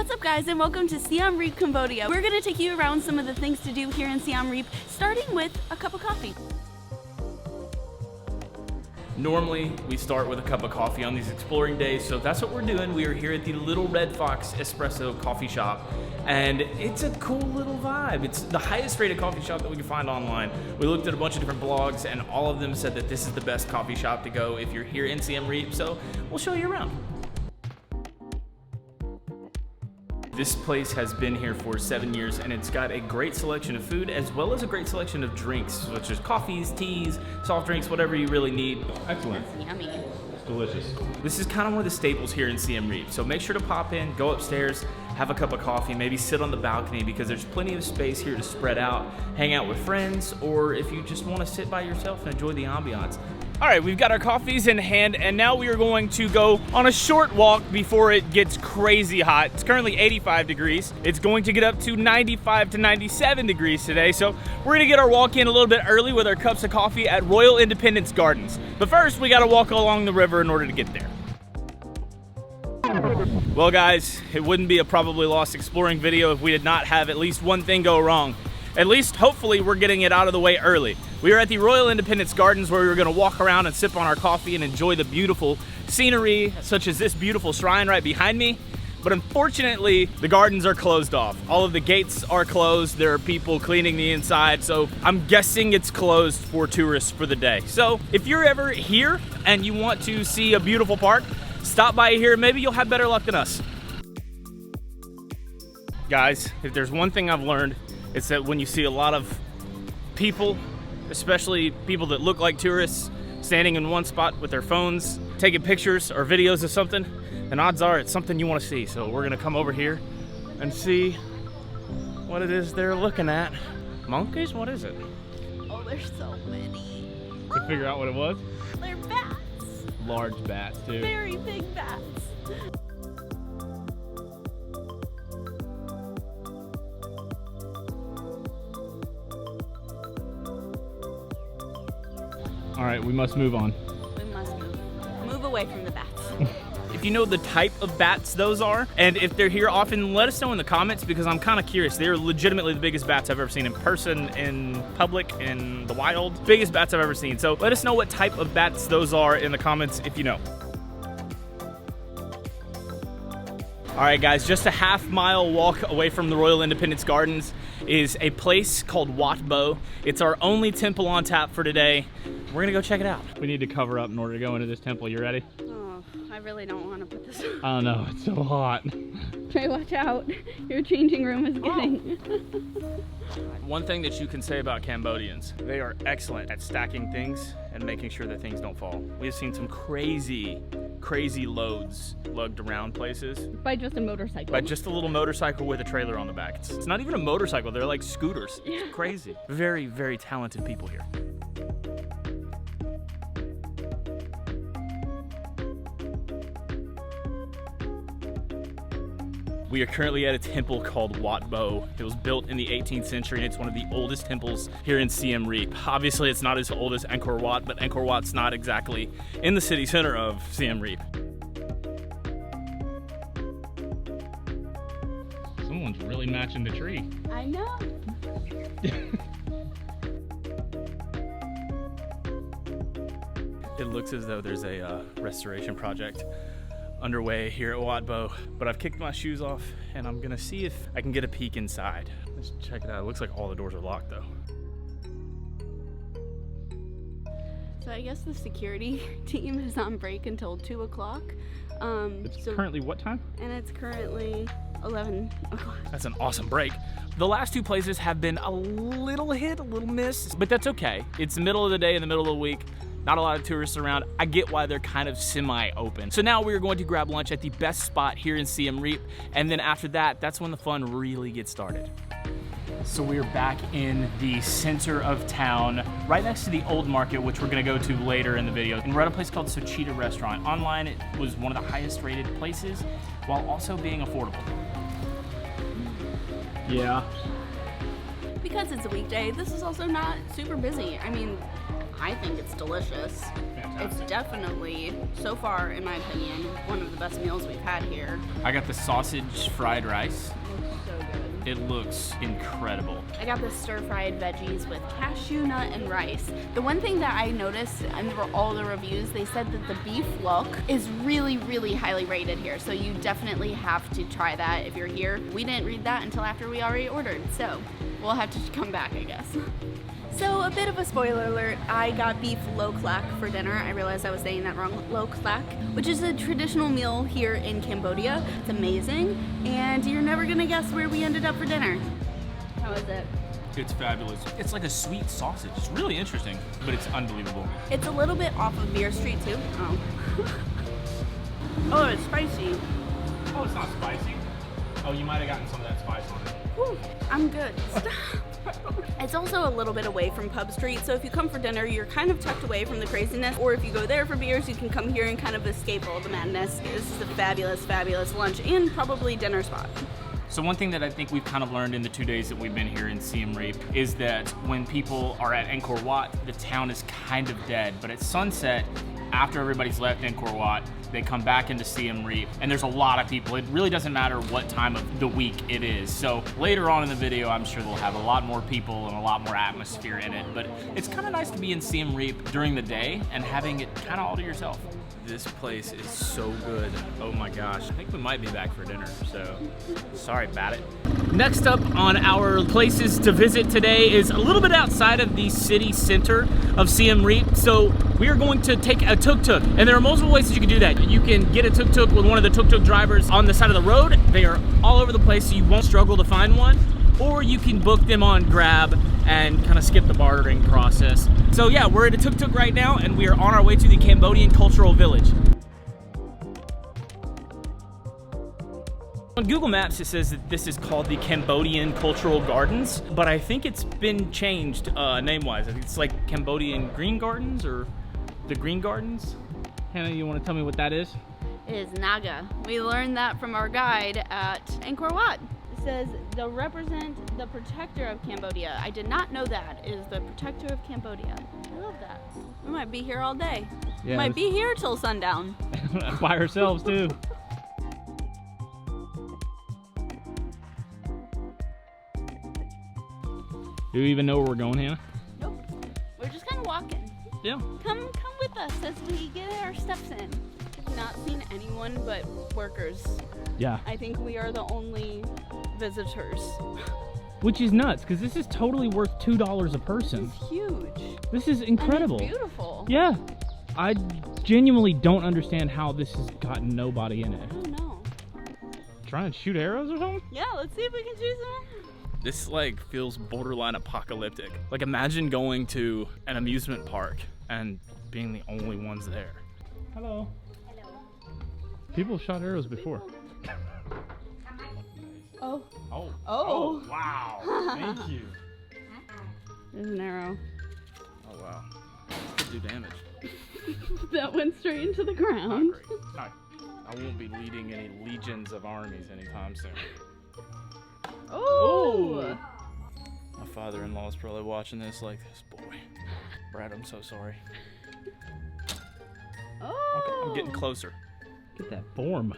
What's up guys, and welcome to Siem Reap, Cambodia. We're gonna take you around some of the things to do here in Siem Reap, starting with a cup of coffee. Normally, we start with a cup of coffee on these exploring days, so that's what we're doing. We are here at the Little Red Fox Espresso coffee shop, and it's a cool little vibe. It's the highest rated coffee shop that we can find online. We looked at a bunch of different blogs, and all of them said that this is the best coffee shop to go if you're here in Siem Reap, so we'll show you around. This place has been here for 7 years, and it's got a great selection of food as well as a great selection of drinks, such as coffees, teas, soft drinks, whatever you really need. Excellent. It's yummy. It's delicious. This is kind of one of the staples here in Siem Reap, so make sure to pop in, go upstairs, have a cup of coffee, maybe sit on the balcony because there's plenty of space here to spread out, hang out with friends, or if you just want to sit by yourself and enjoy the ambiance. All right, we've got our coffees in hand, and now we are going to go on a short walk before it gets crazy hot. It's currently 85 degrees. It's going to get up to 95 to 97 degrees today, so we're gonna get our walk in a little bit early with our cups of coffee at Royal Independence Gardens. But first, we gotta walk along the river in order to get there. Well guys, it wouldn't be a probably lost exploring video if we did not have at least one thing go wrong. At least, hopefully, we're getting it out of the way early. We are at the Royal Independence Gardens where we were gonna walk around and sip on our coffee and enjoy the beautiful scenery, such as this beautiful shrine right behind me. But unfortunately, the gardens are closed off. All of the gates are closed. There are people cleaning the inside, so I'm guessing it's closed for tourists for the day. So if you're ever here and you want to see a beautiful park, stop by here. Maybe you'll have better luck than us. Guys, if there's one thing I've learned, it's that when you see a lot of people, especially people that look like tourists, standing in one spot with their phones, taking pictures or videos of something, then odds are it's something you want to see. So we're gonna come over here and see what it is they're looking at. Monkeys? What is it? Oh, there's so many. To figure out what it was? They're bats. Large bats, too. Very big bats. All right, we must move on. We must move away from the bats. If you know the type of bats those are, and if they're here often, let us know in the comments because I'm kind of curious. They're legitimately the biggest bats I've ever seen in person, in public, in the wild. Biggest bats I've ever seen. So let us know what type of bats those are in the comments if you know. All right, guys, just a half-mile walk away from the Royal Independence Gardens is a place called Wat Bo. It's our only temple on tap for today. We're gonna go check it out. We need to cover up in order to go into this temple. You ready? Oh, I really don't want to put this on. I don't know, it's so hot. Trey, watch out. Your changing room is getting... One thing that you can say about Cambodians, they are excellent at stacking things and making sure that things don't fall. We've seen some crazy loads lugged around places. By just a motorcycle. By just a little motorcycle with a trailer on the back. It's not even a motorcycle, they're like scooters. Yeah. It's crazy. Very, very talented people here. We are currently at a temple called Wat Bo. It was built in the 18th century and it's one of the oldest temples here in Siem Reap. Obviously it's not as old as Angkor Wat, but Angkor Wat's not exactly in the city center of Siem Reap. Someone's really matching the tree. I know. It looks as though there's a restoration project underway here at Wat Bo, but I've kicked my shoes off and I'm gonna see if I can get a peek inside. Let's check it out. It looks like all the doors are locked though. So I guess the security team is on break until 2 o'clock. It's currently what time? And it's currently 11 o'clock. That's an awesome break. The last two places have been a little hit, a little miss, but that's okay. It's the middle of the day in the middle of the week. Not a lot of tourists around. I get why they're kind of semi-open. So now we're going to grab lunch at the best spot here in Siem Reap, and then after that, that's when the fun really gets started. So we're back in the center of town, right next to the old market, which we're gonna go to later in the video. And we're at a place called Sochita Restaurant. Online, it was one of the highest rated places, while also being affordable. Yeah. Because it's a weekday, this is also not super busy. I mean, I think it's delicious. Fantastic. time. It's definitely, so far, in my opinion, one of the best meals we've had here. I got the sausage fried rice. So good. It looks incredible. I got the stir-fried veggies with cashew nut and rice. The one thing that I noticed in all the reviews, they said that the beef look is really, really highly rated here. So you definitely have to try that if you're here. We didn't read that until after we already ordered, so we'll have to come back, I guess. So a bit of a spoiler alert, I got beef lo clack for dinner. I realized I was saying that wrong, lo clack, which is a traditional meal here in Cambodia. It's amazing, and you're never gonna guess where we ended up for dinner. How is it? It's fabulous. It's like a sweet sausage. It's really interesting, but it's unbelievable. It's a little bit off of Beer Street too. Oh. Oh, it's spicy. Oh, it's not spicy? Oh, you might have gotten some of that spice on it. Whew, I'm good. Stop. It's also a little bit away from Pub Street, so if you come for dinner, you're kind of tucked away from the craziness, or if you go there for beers, you can come here and kind of escape all the madness. This is a fabulous, fabulous lunch and probably dinner spot. So one thing that I think we've kind of learned in the 2 days that we've been here in Siem Reap is that when people are at Angkor Wat, the town is kind of dead, but at sunset, after everybody's left Angkor Wat, they come back into Siem Reap, and there's a lot of people. It really doesn't matter what time of the week it is. So later on in the video, I'm sure they'll have a lot more people and a lot more atmosphere in it, but it's kind of nice to be in Siem Reap during the day and having it kind of all to yourself. This place is so good. Oh my gosh. I think we might be back for dinner, so sorry about it. Next up on our places to visit today is a little bit outside of the city center of Siem Reap. So we are going to take a tuk-tuk, and there are multiple ways that you can do that. You can get a tuk-tuk with one of the tuk-tuk drivers on the side of the road. They are all over the place, so you won't struggle to find one. Or you can book them on Grab and kind of skip the bartering process. So yeah, we're at a tuk-tuk right now, and we are on our way to the Cambodian Cultural Village. On Google Maps, it says that this is called the Cambodian Cultural Gardens, but I think it's been changed name-wise. I think it's like Cambodian Green Gardens or the Green Gardens. Hannah, you want to tell me what that is? It is Naga. We learned that from our guide at Angkor Wat. It says they'll represent the protector of Cambodia. I did not know that. It is the protector of Cambodia. I love that. We might be here all day. Yeah, might be here till sundown. By ourselves too. Do you even know where we're going, Hannah? Nope. We're just kind of walking. Yeah. Come with us as we get our steps in. I've not seen anyone but workers. Yeah. I think we are the only visitors. Which is nuts, because this is totally worth $2 a person. It's huge. This is incredible. And it's beautiful. Yeah. I genuinely don't understand how this has gotten nobody in it. I don't know. Trying to shoot arrows or something? Yeah, let's see if we can shoot some. This like feels borderline apocalyptic. Like imagine going to an amusement park and being the only ones there. Hello. Hello. People shot arrows before. Oh. Oh. Oh. Wow. Thank you. There's an arrow. Oh wow. This could do damage. That went straight into the ground. Not great. I won't be leading any legions of armies anytime soon. Oh. My father-in-law is probably watching this like this. Boy, Brad, I'm so sorry. Oh. Okay, I'm getting closer. Get that form.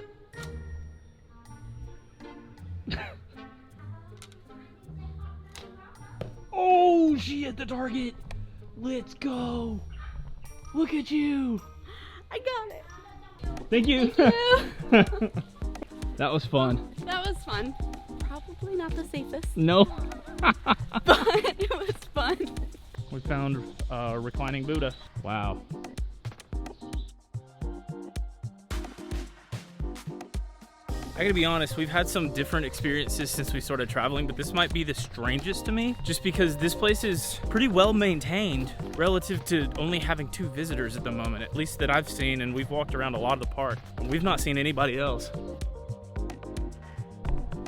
Oh, she hit the target. Let's go. Look at you. I got it. Thank you. Thank you. That was fun. That was fun. Probably not the safest. No. But it was fun. We found a reclining Buddha. Wow. I gotta be honest, we've had some different experiences since we started traveling, but this might be the strangest to me, just because this place is pretty well maintained relative to only having 2 visitors at the moment, at least that I've seen, and we've walked around a lot of the park, and we've not seen anybody else.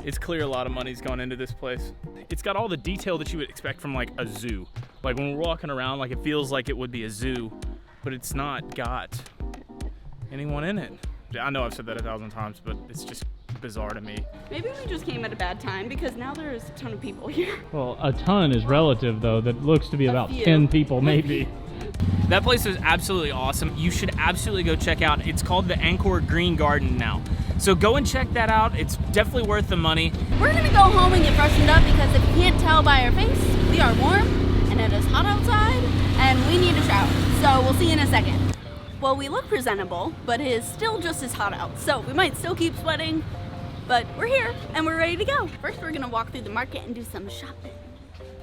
It's clear a lot of money's gone into this place. It's got all the detail that you would expect from like a zoo. Like when we're walking around, like it feels like it would be a zoo, but it's not got anyone in it. I know I've said that 1,000 times, but it's just bizarre to me. Maybe we just came at a bad time because now there's a ton of people here. Well, a ton is relative though. That looks to be about few. 10 people maybe. That place was absolutely awesome. You should absolutely go check out. It's called the Angkor Green Garden now. So go and check that out. It's definitely worth the money. We're gonna go home and get freshened up because if you can't tell by our face, we are warm and it is hot outside and we need a shower. So we'll see you in a second. Well, we look presentable, but it is still just as hot out. So we might still keep sweating, but we're here and we're ready to go. First, we're gonna walk through the market and do some shopping.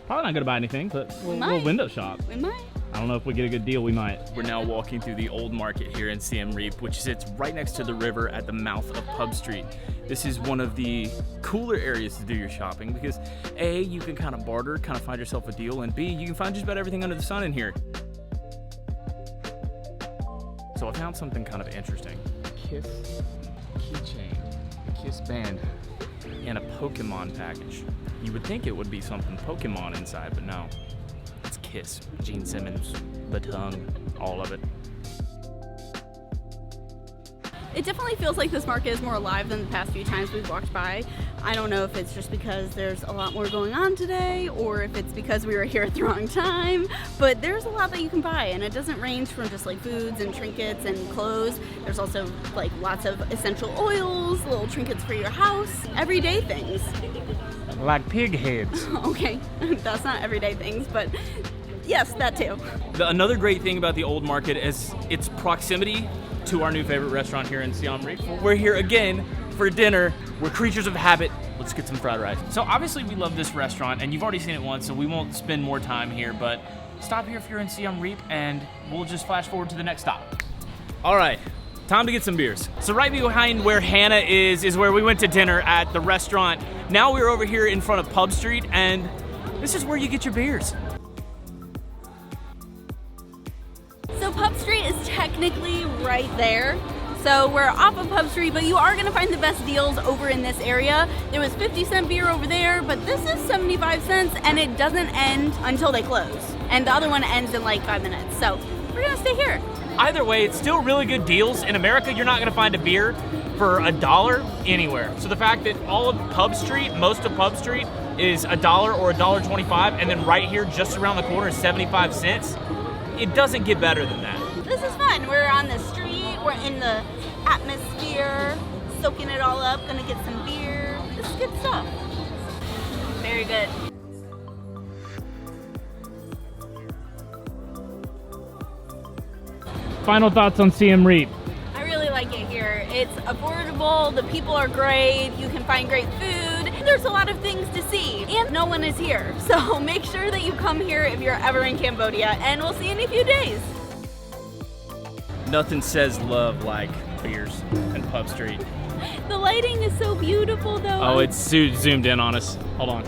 Probably not gonna buy anything, but we'll window shop. We might. I don't know if we get a good deal, we might. We're now walking through the old market here in Siem Reap, which sits right next to the river at the mouth of Pub Street. This is one of the cooler areas to do your shopping because A, you can kind of barter, kind of find yourself a deal, and B, you can find just about everything under the sun in here. So I found something kind of interesting. Kiss keychain, a Kiss band, and a Pokemon package. You would think it would be something Pokemon inside, but no. It's Kiss, Gene Simmons, the tongue, all of it. It definitely feels like this market is more alive than the past few times we've walked by. I don't know if it's just because there's a lot more going on today or if it's because we were here at the wrong time, but there's a lot that you can buy and it doesn't range from just like foods and trinkets and clothes. There's also like lots of essential oils, little trinkets for your house, everyday things. Like pig heads. Okay, that's not everyday things, but yes, that too. Another great thing about the old market is its proximity to our new favorite restaurant here in Siem Reap. We're here again for dinner. We're creatures of habit. Let's get some fried rice. So obviously we love this restaurant and you've already seen it once, so we won't spend more time here, but stop here if you're in Siem Reap and we'll just flash forward to the next stop. All right, time to get some beers. So right behind where Hannah is where we went to dinner at the restaurant. Now we're over here in front of Pub Street and this is where you get your beers. So Pub Street is technically right there. So we're off of Pub Street, but you are gonna find the best deals over in this area. There was 50-cent beer over there, but this is 75 cents and it doesn't end until they close. And the other one ends in like 5 minutes. So we're gonna stay here. Either way, it's still really good deals. In America, you're not gonna find a beer for $1 anywhere. So the fact that all of Pub Street, most of Pub Street is $1 or $1.25, and then right here, just around the corner, is 75 cents. It doesn't get better than that. This is fun. We're on the street, we're in the atmosphere, soaking it all up, gonna get some beer. This is good stuff. Very good. Final thoughts on Siem Reap. I really like it here. It's affordable, the people are great, you can find great food. There's a lot of things to see, and no one is here. So make sure that you come here if you're ever in Cambodia, and we'll see you in a few days. Nothing says love like beers and Pub Street. The lighting is so beautiful though. Oh, it's zoomed in on us. Hold on.